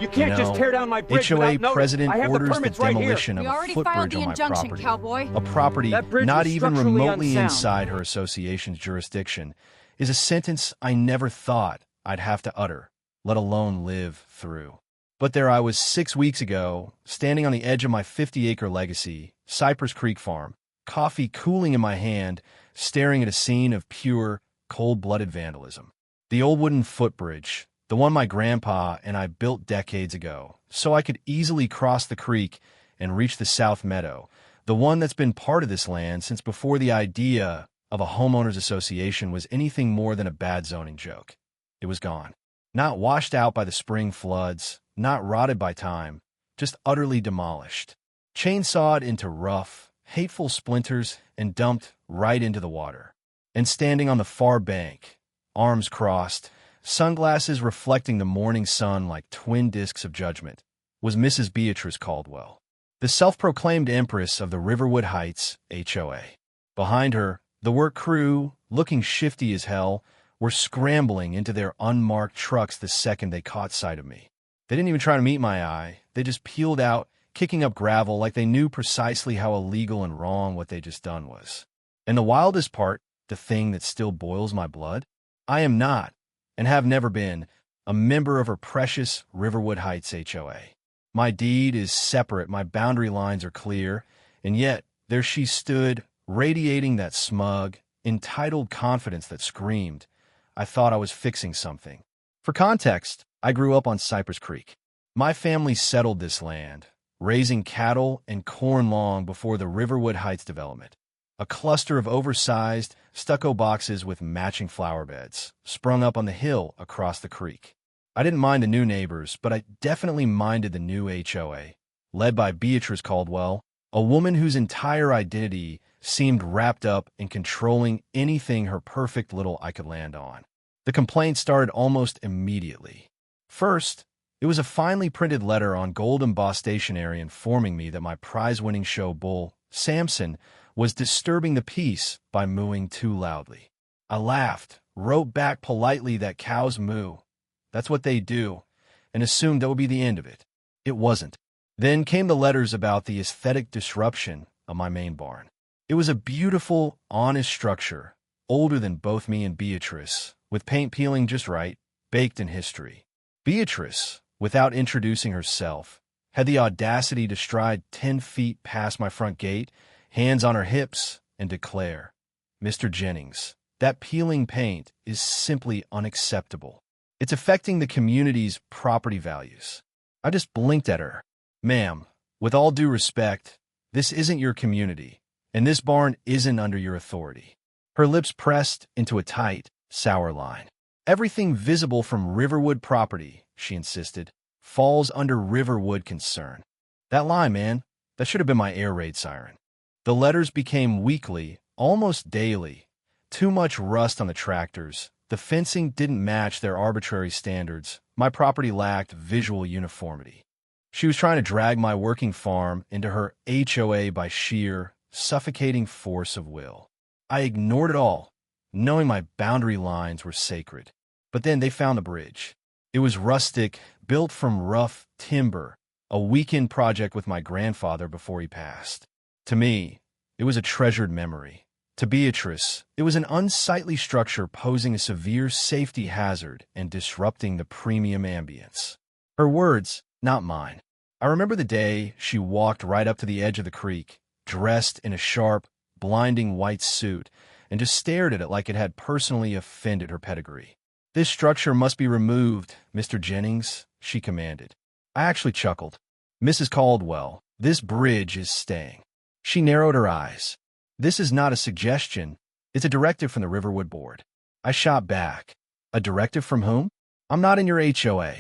You can't just tear down my bridge HOA without notice. president I have orders the the demolition We of a already filed footbridge the on my injunction, property. cowboy. A property That bridge not was even structurally remotely unsound. inside her association's jurisdiction is a sentence I never thought I'd have to utter, let alone live through. But there I was 6 weeks ago, standing on the edge of my 50-acre legacy, Cypress Creek farm, coffee cooling in my hand, staring at a scene of pure, cold-blooded vandalism. The old wooden footbridge, the one my grandpa and I built decades ago, so I could easily cross the creek and reach the South Meadow, the one that's been part of this land since before the idea of a homeowners association was anything more than a bad zoning joke. It was gone. Not washed out by the spring floods, not rotted by time, just utterly demolished. Chainsawed into rough, hateful splinters and dumped right into the water. And standing on the far bank, arms crossed, sunglasses reflecting the morning sun like twin discs of judgment, was Mrs. Beatrice Caldwell, the self-proclaimed empress of the Riverwood Heights HOA. Behind her, the work crew, looking shifty as hell, were scrambling into their unmarked trucks the second they caught sight of me. They didn't even try to meet my eye. They just peeled out, kicking up gravel like they knew precisely how illegal and wrong what they just done was. And the wildest part, the thing that still boils my blood, I am not, and have never been, a member of her precious Riverwood Heights HOA. My deed is separate, my boundary lines are clear, and yet there she stood, radiating that smug, entitled confidence that screamed, I thought I was fixing something. For context, I grew up on Cypress Creek. My family settled this land, raising cattle and corn long before the Riverwood Heights development. A cluster of oversized, stucco boxes with matching flower beds, sprung up on the hill across the creek. I didn't mind the new neighbors, but I definitely minded the new HOA, led by Beatrice Caldwell, a woman whose entire identity seemed wrapped up in controlling anything her perfect little I could land on. The complaint started almost immediately. First, it was a finely printed letter on gold-embossed stationery informing me that my prize-winning show bull, Samson, was disturbing the peace by mooing too loudly. I laughed, wrote back politely that cows moo. That's what they do, and assumed that would be the end of it. It wasn't. Then came the letters about the aesthetic disruption of my main barn. It was a beautiful, honest structure, older than both me and Beatrice, with paint peeling just right, baked in history. Beatrice, without introducing herself, had the audacity to stride 10 feet past my front gate, hands on her hips, and declare, Mr. Jennings, that peeling paint is simply unacceptable. It's affecting the community's property values. I just blinked at her. Ma'am, with all due respect, this isn't your community, and this barn isn't under your authority. Her lips pressed into a tight, sour line. Everything visible from Riverwood property, she insisted, falls under Riverwood concern. That line, man, that should have been my air raid siren. The letters became weekly, almost daily. Too much rust on the tractors. The fencing didn't match their arbitrary standards. My property lacked visual uniformity. She was trying to drag my working farm into her HOA by sheer, suffocating force of will. I ignored it all, knowing my boundary lines were sacred. But then they found the bridge. It was rustic, built from rough timber, a weekend project with my grandfather before he passed. To me, it was a treasured memory. To Beatrice, it was an unsightly structure posing a severe safety hazard and disrupting the premium ambience. Her words, not mine. I remember the day she walked right up to the edge of the creek, dressed in a sharp, blinding white suit, and just stared at it like it had personally offended her pedigree. This structure must be removed, Mr. Jennings, she commanded. I actually chuckled. Mrs. Caldwell, this bridge is staying. She narrowed her eyes. This is not a suggestion. It's a directive from the Riverwood Board. I shot back. A directive from whom? I'm not in your HOA.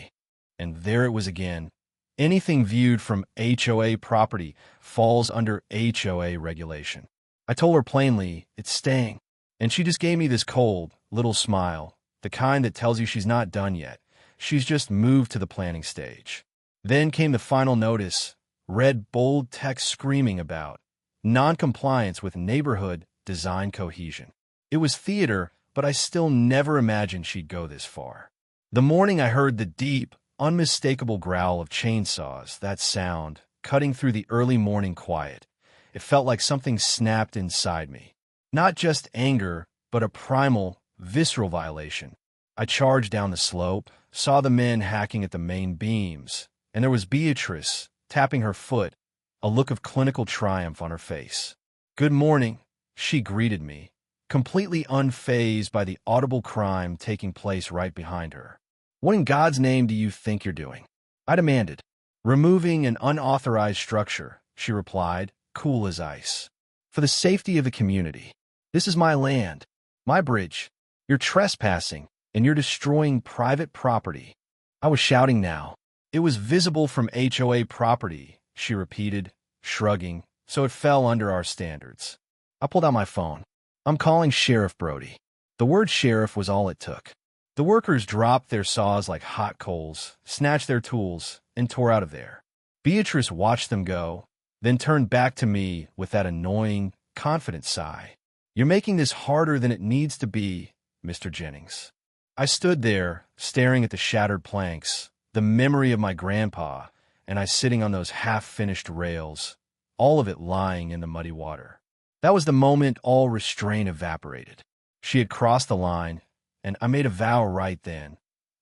And there it was again. Anything viewed from HOA property falls under HOA regulation. I told her plainly, it's staying. And she just gave me this cold, little smile, the kind that tells you she's not done yet. She's just moved to the planning stage. Then came the final notice, red bold text screaming about non-compliance with neighborhood design cohesion. It was theater, but I still never imagined she'd go this far. The morning I heard the deep, unmistakable growl of chainsaws, that sound, cutting through the early morning quiet. It felt like something snapped inside me. Not just anger, but a primal, visceral violation. I charged down the slope, saw the men hacking at the main beams, and there was Beatrice, tapping her foot, a look of clinical triumph on her face. "Good morning," she greeted me, completely unfazed by the audible crime taking place right behind her. "What in God's name do you think you're doing?" I demanded. "Removing an unauthorized structure," she replied, cool as ice. "For the safety of the community. This is my land, my bridge. You're trespassing, and you're destroying private property." I was shouting now. "It was visible from HOA property," she repeated, shrugging, "so it fell under our standards." I pulled out my phone. "I'm calling Sheriff Brody." The word sheriff was all it took. The workers dropped their saws like hot coals, snatched their tools, and tore out of there. Beatrice watched them go, then turned back to me with that annoying, confident sigh. "You're making this harder than it needs to be, Mr. Jennings." I stood there, staring at the shattered planks, the memory of my grandpa, and I sitting on those half-finished rails, all of it lying in the muddy water. That was the moment all restraint evaporated. She had crossed the line, and I made a vow right then.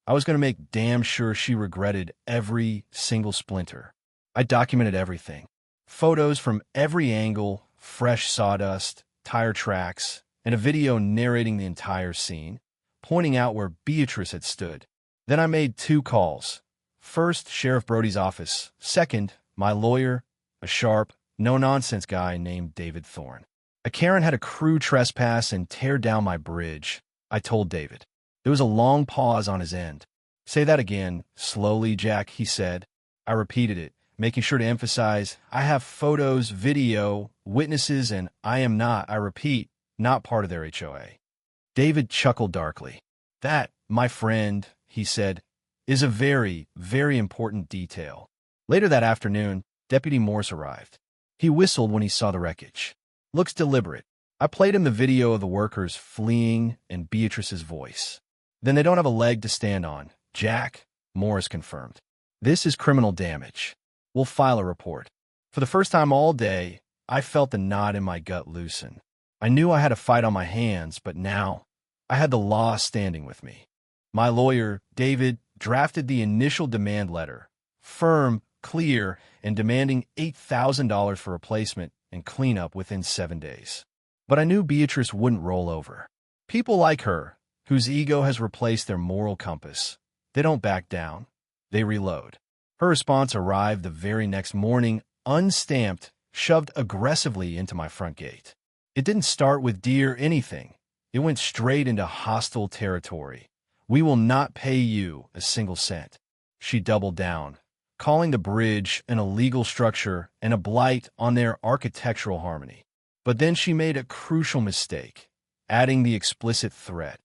I was going to make damn sure she regretted every single splinter. I documented everything. Photos from every angle, fresh sawdust, tire tracks, and a video narrating the entire scene, pointing out where Beatrice had stood. Then I made 2 calls. First, Sheriff Brody's office. Second, my lawyer, a sharp, no-nonsense guy named David Thorne. Karen had a crew trespass and tear down my bridge, I told David. There was a long pause on his end. "Say that again, slowly, Jack," he said. I repeated it, making sure to emphasize, "I have photos, video, witnesses, and I am not, I repeat, not part of their HOA." David chuckled darkly. "That, my friend," he said, "is a very, very important detail." Later that afternoon, Deputy Morse arrived. He whistled when he saw the wreckage. "Looks deliberate." I played him the video of the workers fleeing and Beatrice's voice. "Then they don't have a leg to stand on, Jack," Morris confirmed. "This is criminal damage. We'll file a report." For the first time all day, I felt the knot in my gut loosen. I knew I had a fight on my hands, but now I had the law standing with me. My lawyer, David, drafted the initial demand letter, firm, clear, and demanding $8,000 for replacement and cleanup within 7 days. But I knew Beatrice wouldn't roll over. People like her, whose ego has replaced their moral compass, they don't back down. They reload. Her response arrived the very next morning, unstamped, shoved aggressively into my front gate. It didn't start with "dear" anything. It went straight into hostile territory. "We will not pay you a single cent." She doubled down, calling the bridge an illegal structure and a blight on their architectural harmony. But then she made a crucial mistake, adding the explicit threat.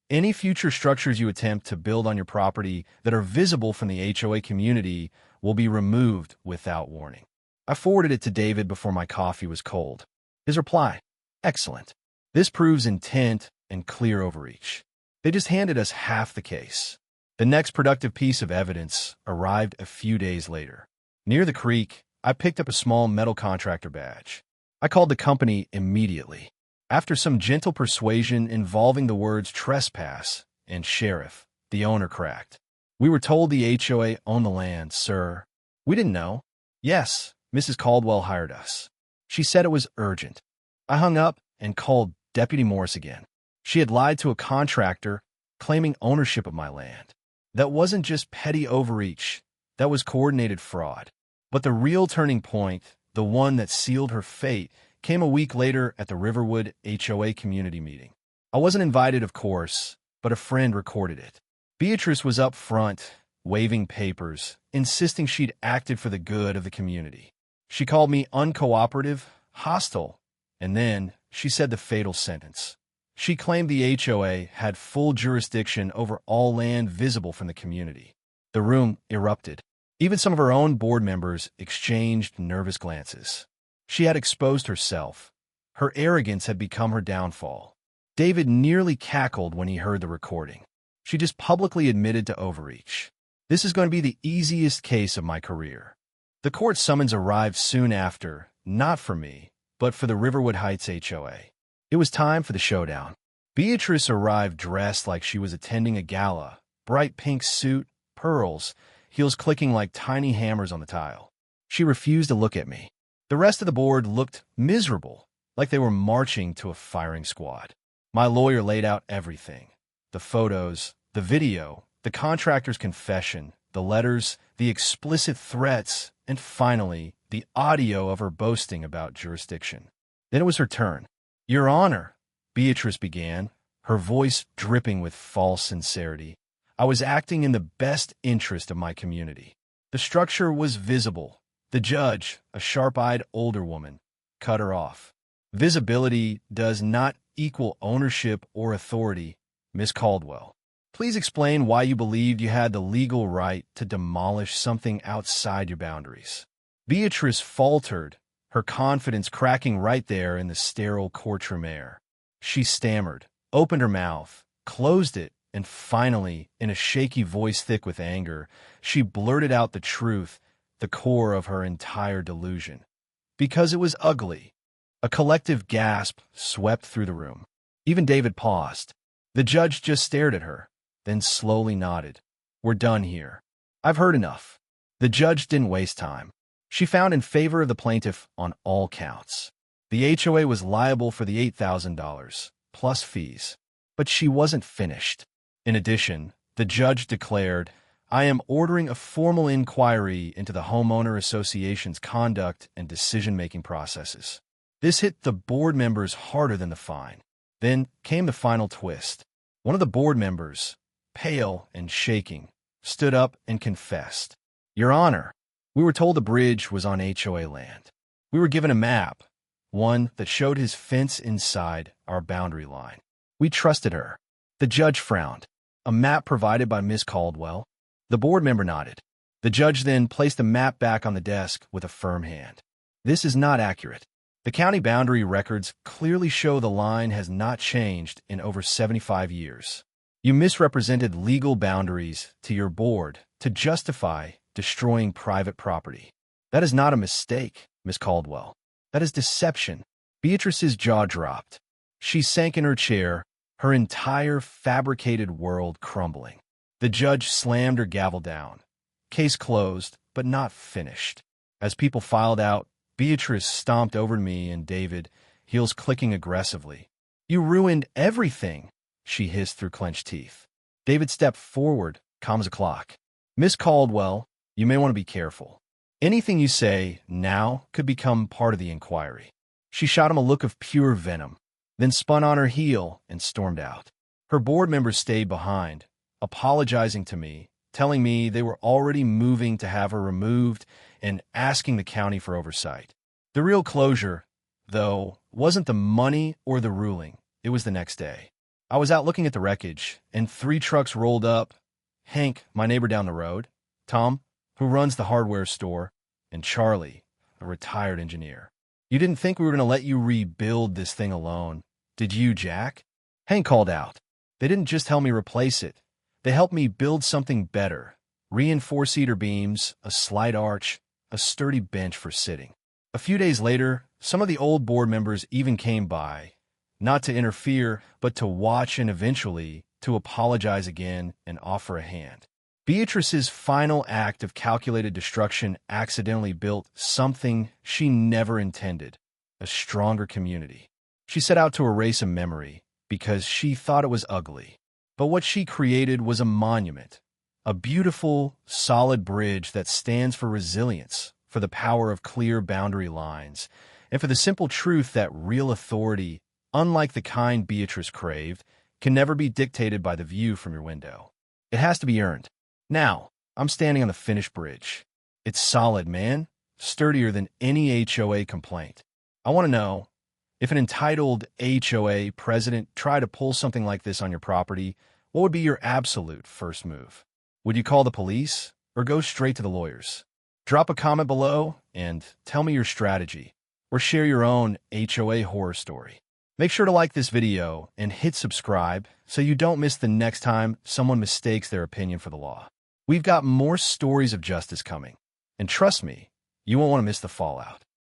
"Any future structures you attempt to build on your property that are visible from the HOA community will be removed without warning." I forwarded it to David before my coffee was cold. His reply: "Excellent. This proves intent and clear overreach." They just handed us half the case. The next productive piece of evidence arrived a few days later. Near the creek, I picked up a small metal contractor badge. I called the company immediately. After some gentle persuasion involving the words trespass and sheriff, the owner cracked. "We were told the HOA owned the land, sir." "We didn't know." "Yes, Mrs. Caldwell hired us. She said it was urgent." I hung up and called Deputy Morse again. She had lied to a contractor, claiming ownership of my land. That wasn't just petty overreach. That was coordinated fraud. But the real turning point, the one that sealed her fate, came a week later at the Riverwood HOA community meeting. I wasn't invited, of course, but a friend recorded it. Beatrice was up front, waving papers, insisting she'd acted for the good of the community. She called me uncooperative, hostile, and then she said the fatal sentence. She claimed the HOA had full jurisdiction over all land visible from the community. The room erupted. Even some of her own board members exchanged nervous glances. She had exposed herself. Her arrogance had become her downfall. David nearly cackled when he heard the recording. She just publicly admitted to overreach. This is going to be the easiest case of my career. The court summons arrived soon after, not for me, but for the Riverwood Heights HOA. It was time for the showdown. Beatrice arrived dressed like she was attending a gala, bright pink suit, pearls, heels clicking like tiny hammers on the tile. She refused to look at me. The rest of the board looked miserable, like they were marching to a firing squad. My lawyer laid out everything. The photos, the video, the contractor's confession, the letters, the explicit threats, and finally, the audio of her boasting about jurisdiction. Then it was her turn. "Your Honor," Beatrice began, her voice dripping with false sincerity. "I was acting in the best interest of my community." The structure was visible. The judge, a sharp-eyed older woman, cut her off. "Visibility does not equal ownership or authority, Miss Caldwell. Please explain why you believed you had the legal right to demolish something outside your boundaries." Beatrice faltered, her confidence cracking right there in the sterile courtroom air. She stammered, opened her mouth, closed it, and finally, in a shaky voice thick with anger, she blurted out the truth, the core of her entire delusion. "Because it was ugly." A collective gasp swept through the room. Even David paused. The judge just stared at her, then slowly nodded. "We're done here. I've heard enough." The judge didn't waste time. She found in favor of the plaintiff on all counts. The HOA was liable for the $8,000, plus fees. But she wasn't finished. In addition, the judge declared, "I am ordering a formal inquiry into the homeowner association's conduct and decision-making processes." This hit the board members harder than the fine. Then came the final twist. One of the board members, pale and shaking, stood up and confessed. "Your Honor, we were told the bridge was on HOA land. We were given a map, one that showed his fence inside our boundary line. We trusted her." The judge frowned. "A map provided by Miss Caldwell?" The board member nodded. The judge then placed the map back on the desk with a firm hand. "This is not accurate. The county boundary records clearly show the line has not changed in over 75 years. You misrepresented legal boundaries to your board to justify destroying private property. That is not a mistake, Miss Caldwell. That is deception." Beatrice's jaw dropped. She sank in her chair, her entire fabricated world crumbling. The judge slammed her gavel down. Case closed, but not finished. As people filed out, Beatrice stomped over to me and David, heels clicking aggressively. "You ruined everything," she hissed through clenched teeth. David stepped forward, calm as a clock. "Miss Caldwell, you may want to be careful. Anything you say now could become part of the inquiry." She shot him a look of pure venom, then spun on her heel and stormed out. Her board members stayed behind, apologizing to me, telling me they were already moving to have her removed and asking the county for oversight. The real closure, though, wasn't the money or the ruling. It was the next day. I was out looking at the wreckage, and 3 trucks rolled up. Hank, my neighbor down the road, Tom, who runs the hardware store, and Charlie, a retired engineer. "You didn't think we were going to let you rebuild this thing alone, did you, Jack?" Hank called out. "They didn't just help me replace it. They helped me build something better. Reinforced cedar beams, a slight arch, a sturdy bench for sitting." A few days later, some of the old board members even came by, not to interfere, but to watch and eventually to apologize again and offer a hand. Beatrice's final act of calculated destruction accidentally built something she never intended, a stronger community. She set out to erase a memory because she thought it was ugly. But what she created was a monument, a beautiful, solid bridge that stands for resilience, for the power of clear boundary lines, and for the simple truth that real authority, unlike the kind Beatrice craved, can never be dictated by the view from your window. It has to be earned. Now, I'm standing on the finished bridge. It's solid, man, sturdier than any HOA complaint. I want to know, if an entitled HOA president tried to pull something like this on your property, what would be your absolute first move? Would you call the police or go straight to the lawyers? Drop a comment below and tell me your strategy, or share your own HOA horror story. Make sure to like this video and hit subscribe so you don't miss the next time someone mistakes their opinion for the law. We've got more stories of justice coming. And trust me, you won't want to miss the fallout.